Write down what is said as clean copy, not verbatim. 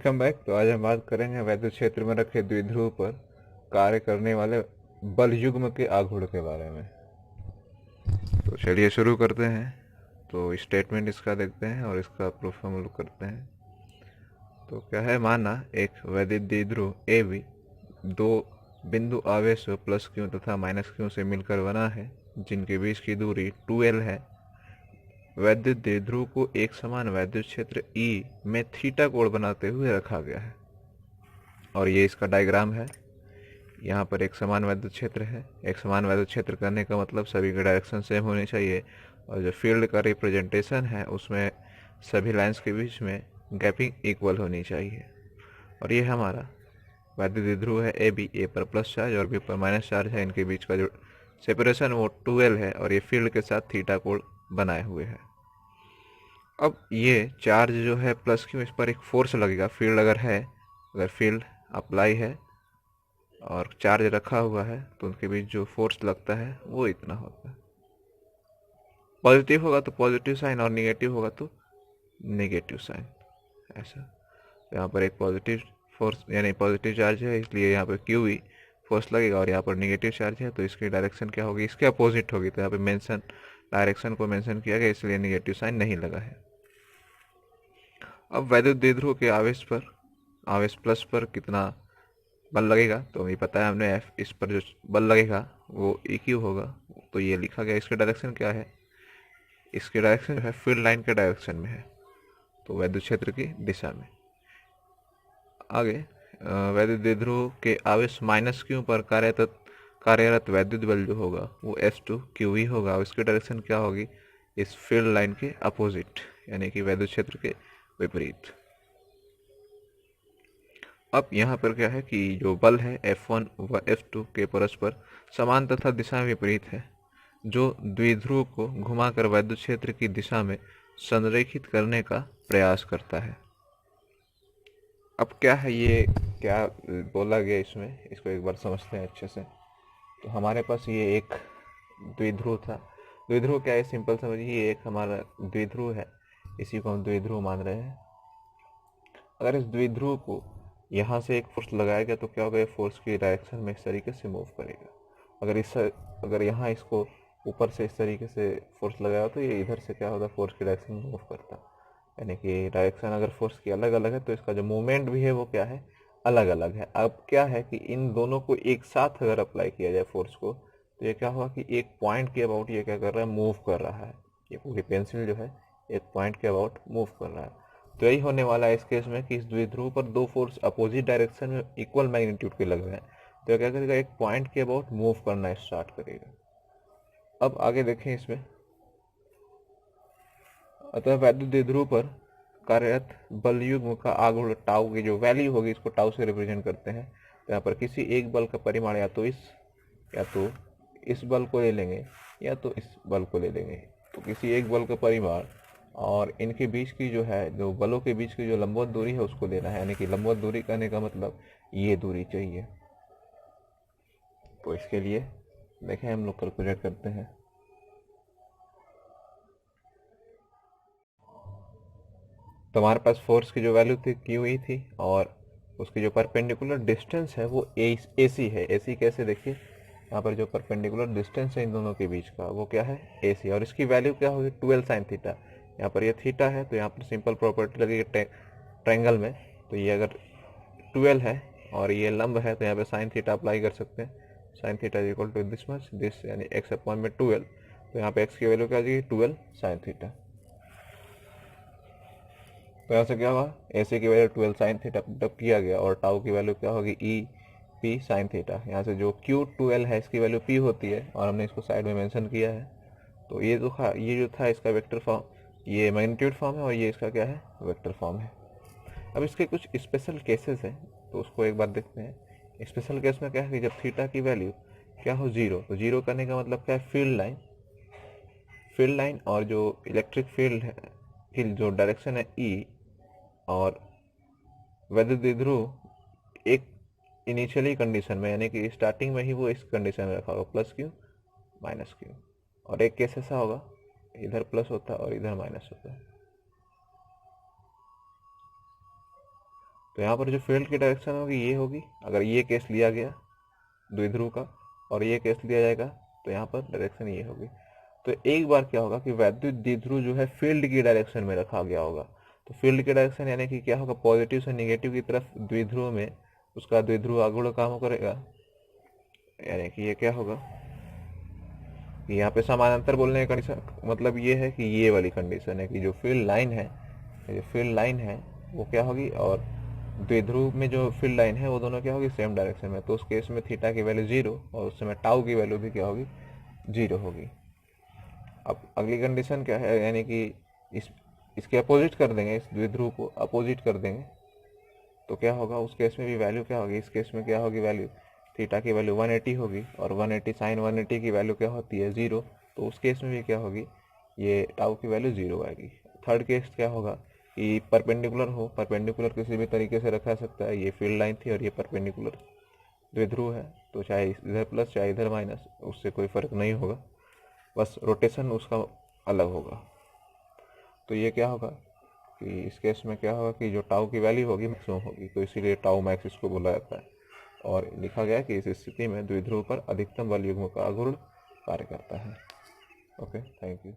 Welcome back. तो आज हम बात करेंगे वैद्युत क्षेत्र में रखे द्विध्रुव पर कार्य करने वाले बल युग्म के आघूर्ण के बारे में। तो चलिए शुरू करते हैं। तो स्टेटमेंट इसका देखते हैं और इसका प्रूफ हम लोग करते हैं। तो क्या है, माना एक वैद्युत द्विध्रुव ए बी दो बिंदु आवेशों प्लस क्यू तथा माइनस क्यू से मिलकर बना है, जिनके बीच की दूरी 2L है। वैद्युत द्विध्रुव को एक समान वैद्युत क्षेत्र E में थीटा कोण बनाते हुए रखा गया है। और ये इसका डायग्राम है। यहाँ पर एक समान वैद्युत क्षेत्र है। एक समान वैद्युत क्षेत्र करने का मतलब सभी के डायरेक्शन सेम होने चाहिए, और जो फील्ड का रिप्रेजेंटेशन है उसमें सभी लाइंस के बीच में गैपिंग इक्वल होनी चाहिए। और ये हमारा वैद्युत द्विध्रुव है ए बी, ए पर प्लस चार्ज और बी पर माइनस चार्ज है। इनके बीच का जो सेपरेशन वो 2L है, और ये फील्ड के साथ थीटा कोण बनाए हुए है। अब ये चार्ज जो है प्लस क्यू, इस पर एक फोर्स लगेगा। फील्ड अगर है, अगर फील्ड अप्लाई है और चार्ज रखा हुआ है तो उनके बीच जो फोर्स लगता है वो इतना होता है। पॉजिटिव होगा तो पॉजिटिव साइन और निगेटिव होगा तो नेगेटिव साइन, ऐसा। तो यहाँ पर एक पॉजिटिव फोर्स यानी पॉजिटिव चार्ज है, इसलिए यहाँ पर क्यू ही फोर्स लगेगा। और यहाँ पर निगेटिव चार्ज है तो इसकी डायरेक्शन क्या होगी, इसके अपोजिट होगी। तो यहाँ पे मेंशन डायरेक्शन को मेंशन किया गया, इसलिए निगेटिव साइन नहीं लगा है। अब वैद्युत द्विध्रुव के आवेश प्लस पर कितना बल लगेगा, तो हमें पता है, हमने एफ, इस पर जो बल लगेगा वो EQ होगा। तो ये लिखा गया। इसकी डायरेक्शन क्या है, इसकी डायरेक्शन जो है फील्ड लाइन के डायरेक्शन में है, तो वैद्युत क्षेत्र की दिशा में। आगे वैद्युत द्विध्रुव के आवेश माइनस क्यू पर कार्यरत वैद्युत बल जो होगा वो F2QE होगा। और इसकी डायरेक्शन क्या होगी, इस फील्ड लाइन के अपोजिट, यानी कि वैद्युत क्षेत्र के विपरीत। अब यहाँ पर क्या है कि जो बल है F1 व F2 के परस्पर समान तथा दिशा विपरीत है, जो द्विध्रुव को घुमाकर वैद्युत क्षेत्र की दिशा में संरेखित करने का प्रयास करता है। अब क्या है, ये क्या बोला गया इसमें, इसको एक बार समझते हैं अच्छे से। तो हमारे पास ये एक द्विध्रुव था। द्विध्रुव क्या है, सिंपल समझिए, ये एक हमारा द्विध्रुव है, इसी को हम द्विध्रुव मान रहे हैं। अगर इस द्विध्रुव को यहाँ से एक फोर्स लगाया गया तो क्या होगा, ये फोर्स की डायरेक्शन में इस तरीके से मूव करेगा। अगर यहाँ इसको ऊपर से इस तरीके से फोर्स लगाया तो ये इधर से क्या होगा, फोर्स की डायरेक्शन में मूव करता। यानी कि डायरेक्शन अगर फोर्स की अलग अलग है तो इसका जो मूवमेंट भी है वो क्या है, अलग अलग है। अब क्या है कि इन दोनों को एक साथ अगर अप्लाई किया जाए फोर्स को, तो ये क्या होगा कि एक पॉइंट के अबाउट ये क्या कर रहा है, मूव कर रहा है। ये पूरी पेंसिल जो है एक पॉइंट के अबाउट मूव कर रहा है। तो यही होने वाला है इस केस में कि इस द्विध्रुव पर दो फोर्स अपोजिट डायरेक्शन में इक्वल मैग्नीट्यूड के लग रहे हैं, तो क्या करेगा, एक पॉइंट के अबाउट मूव करना स्टार्ट करेगा। अब आगे देखें इसमें। अतः वैद्युत द्विध्रुव पर कार्यरत बल युग्म का आघूर्ण टाउ की जो वैल्यू होगी, इसको टाउ से रिप्रेजेंट करते हैं। तो यहाँ पर किसी एक बल का परिमाण या तो इस बल को ले लेंगे या तो इस बल को ले लेंगे। तो किसी एक बल का परिमाण और इनके बीच की जो है, जो बलों के बीच की जो लंबवत दूरी है उसको लेना है। यानी कि लंबवत दूरी करने का मतलब ये दूरी चाहिए। तो इसके लिए देखें, हम लोग कैलकुलेट करते हैं। तो हमारे पास फोर्स की जो वैल्यू थी QE थी, और उसकी जो परपेंडिकुलर डिस्टेंस है वो AC है। AC कैसे, देखिए यहाँ पर जो परपेंडिकुलर डिस्टेंस है इन दोनों के बीच का वो क्या है, AC। और इसकी वैल्यू क्या होगी, 12 साइन थीटा। यहाँ पर ये थीटा है तो यहाँ पर सिंपल प्रॉपर्टी लगेगी ट्रायंगल में। तो ये अगर 12 है और ये लंब है तो यहाँ पे साइन थीटा अप्लाई कर सकते हैं। Sine theta is equal to this much, this यानी x अपॉन में 12। तो यहाँ पे x की वैल्यू क्या आ जाएगी, 12 साइन थीटा। तो यहाँ से क्या हुआ, AC की वैल्यू 12 साइन थीटा डब किया गया, और टाउ की वैल्यू क्या होगी, EP साइन थीटा। यहाँ से जो Q2L है इसकी वैल्यू P होती है, और हमने इसको साइड में मेंशन किया है। तो ये जो था इसका वेक्टर फॉर्म, ये मैग्नीट्यूड फॉर्म है, और ये इसका क्या है, वेक्टर फॉर्म है। अब इसके कुछ स्पेशल केसेस हैं, तो उसको एक बार देखते हैं। स्पेशल केस में क्या है कि जब थीटा की वैल्यू क्या हो, जीरो, तो जीरो करने का मतलब क्या है, फील्ड लाइन और जो इलेक्ट्रिक फील्ड है की जो डायरेक्शन है E, और वैद्युत द्विध्रुव एक इनिशियली कंडीशन में, यानी कि स्टार्टिंग में ही वो इस कंडीशन में रखा होगा, प्लस क्यू माइनस क्यू। और एक केस ऐसा होगा इधर प्लस होता है और इधर माइनस होता है। तो यहाँ पर जो फील्ड की डायरेक्शन होगी ये होगी, अगर ये केस लिया गया द्विध्रुव का और ये केस लिया जाएगा तो यहाँ पर डायरेक्शन ये होगी। तो एक बार क्या होगा कि वैद्युत द्विध्रुव जो है फील्ड की डायरेक्शन में रखा गया होगा। तो फील्ड की डायरेक्शन यानी कि क्या होगा, पॉजिटिव से निगेटिव की तरफ द्विध्रुव में उसका द्विध्रुव आघूर्ण काम करेगा। यानी कि ये क्या होगा कि यहाँ पे समानांतर बोलने का कंडीशन मतलब ये है कि ये वाली कंडीशन है कि जो फील्ड लाइन है वो क्या होगी, और द्विध्रुव में जो फील्ड लाइन है वो दोनों क्या होगी, सेम डायरेक्शन में। तो उस केस में थीटा की वैल्यू 0 और उस समय टाउ की वैल्यू भी क्या होगी, 0 होगी। अब अगली कंडीशन क्या है, यानी कि इसके अपोजिट कर देंगे, इस द्विध्रुव को अपोजिट कर देंगे तो क्या होगा, उस केस में भी वैल्यू क्या होगी, इस केस में क्या होगी वैल्यू, थीटा की वैल्यू 180 होगी और 180 साइन 180 की वैल्यू क्या होती है 0। तो उस केस में भी क्या होगी, ये टाउ की वैल्यू 0 आएगी। थर्ड केस क्या होगा कि परपेंडिकुलर हो, परपेंडिकुलर किसी भी तरीके से रखा सकता है, ये फील्ड लाइन थी और ये परपेंडिकुलर द्विध्रुव है, तो चाहे इधर प्लस चाहे इधर माइनस उससे कोई फर्क नहीं होगा, बस रोटेशन उसका अलग होगा। तो ये क्या होगा कि इस केस में क्या होगा कि जो टाउ की वैल्यू होगी मैक्सिमम होगी, तो इसीलिए टाउ मैक्स इसको बोला जाता है। और लिखा गया कि इस स्थिति में द्विध्रुव पर अधिकतम बल युग्म का आघूर्ण कार्य करता है। Okay, thank you.